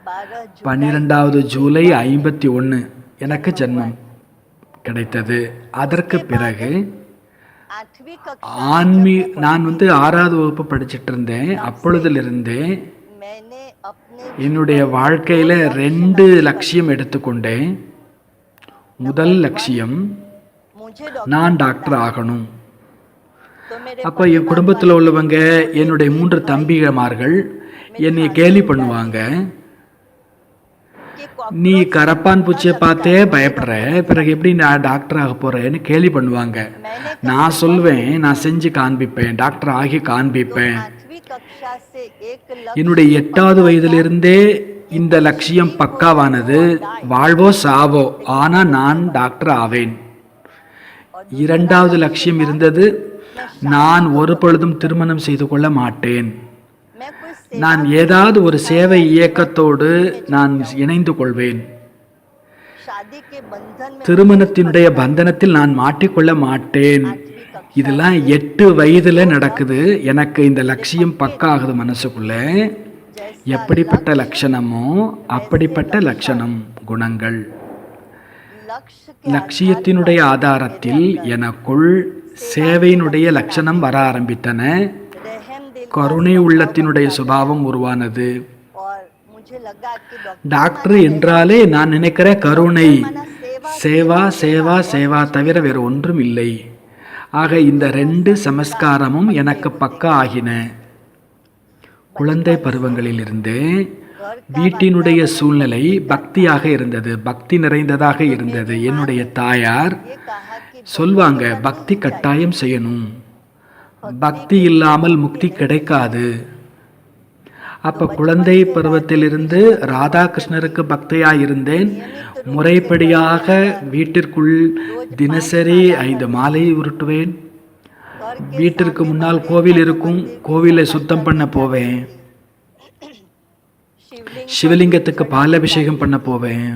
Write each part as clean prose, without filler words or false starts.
12வது ஜூலை 51 எனக்கு ஜென்மம் கிடைத்தது. அதற்கு பிறகு நான் 6வது வகுப்பு படிச்சுட்டு இருந்தேன். அப்பொழுதிலிருந்தே என்னுடைய வாழ்க்கையில 2 லட்சியம் எடுத்துக்கொண்டேன். முதல் லட்சியம், நான் டாக்டர் ஆகணும். அப்போ என் குடும்பத்தில் உள்ளவங்க, என்னுடைய 3 தம்பிமார்கள் என்னை கேலி பண்ணுவாங்க. நீ கரப்பான் பூச்சியை பார்த்தே பயப்படுற, பிறகு எப்படி நான் டாக்டர் ஆக போறேன்னு கேலி பண்ணுவாங்க. நான் சொல்வேன், நான் செஞ்சு காண்பிப்பேன், டாக்டர் ஆகி காண்பிப்பேன். என்னுடைய 8வது வயதிலிருந்தே இந்த லட்சியம் பக்காவானது. வாழ்வோ சாவோ, ஆனா நான் டாக்டர் ஆவேன். 2வது லட்சியம் இருந்தது, நான் ஒரு பொழுதும் திருமணம் செய்து கொள்ள மாட்டேன். நான் ஏதாவது ஒரு சேவை இயக்கத்தோடு நான் இணைந்து கொள்வேன். திருமணத்தினுடைய பந்தனத்தில் நான் மாட்டிக்கொள்ள மாட்டேன். இதெல்லாம் 8 வயதுல நடக்குது. எனக்கு இந்த லட்சியம் பக்கா ஆகுது மனசுக்குள்ள. எப்படிப்பட்ட லட்சணமோ அப்படிப்பட்ட லட்சணம், குணங்கள். லட்சியத்தினுடைய ஆதாரத்தில் எனக்குள் சேவையினுடைய லட்சணம் வர ஆரம்பித்தன. கருணை உள்ளத்தினுடைய சுபாவம் உருவானது. டாக்டர் என்றாலே நான் நினைக்கிற கருணை, சேவா சேவா சேவா தவிர வேறு ஒன்றும் இல்லை. ஆக இந்த 2 சமஸ்காரமும் எனக்கு பக்கா ஆகின. குழந்தை பருவங்களிலிருந்தே வீட்டினுடைய சூழ்நிலை பக்தியாக இருந்தது, பக்தி நிறைந்ததாக இருந்தது. என்னுடைய தாயார் சொல்வாங்க, பக்தி கட்டாயம் செய்யணும், பக்தி இல்லாமல் முக்தி கிடைக்காது. அப்ப குழந்தை பருவத்திலிருந்து ராதாகிருஷ்ணருக்கு பக்தியாய் இருந்தேன். முறைப்படியாக வீட்டிற்குள் தினசரி 5 மாலை உருட்டுவேன். வீட்டிற்கு முன்னால் கோவில் இருக்கும், கோவிலை சுத்தம் பண்ண போவேன். சிவலிங்கத்துக்கு பால் அபிஷேகம் பண்ண போவேன்.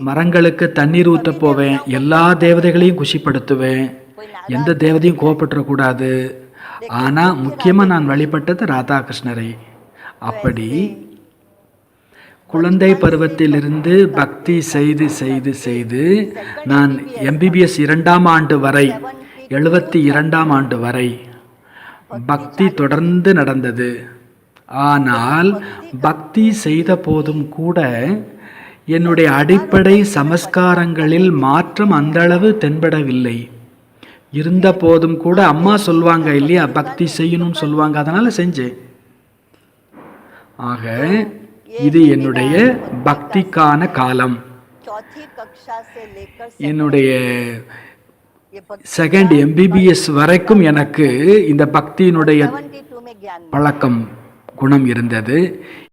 மரங்களுக்கு தண்ணீர் ஊற்ற போவேன். எல்லா தேவதைகளையும் குஷிப்படுத்துவேன். எந்த தேவதையும் கோபப்பட்டுறக்கூடாது. ஆனா முக்கியமா நான் வழிபட்டது ராதாகிருஷ்ணரை. அப்படி குழந்தை பருவத்திலிருந்து பக்தி செய்து செய்து செய்து நான் MBBS 2ஆம் ஆண்டு வரை, 72ஆம் ஆண்டு வரை பக்தி தொடர்ந்து நடந்தது. ஆனால் பக்தி செய்த போதும் கூட என்னுடைய அடிப்படை சமஸ்காரங்களில் மாற்றம் அந்த அளவு தென்படவில்லை. இருந்த போதும் கூட அம்மா சொல்லுவாங்க இல்லையா, பக்தி செய்யணும்னு சொல்லுவாங்க, அதனால செஞ்சேன். ஆக இது என்னுடைய பக்திக்கான காலம். என்னுடைய 2nd MBBS வரைக்கும் எனக்கு இந்த பக்தியினுடைய பழக்கம், குணம் இருந்தது.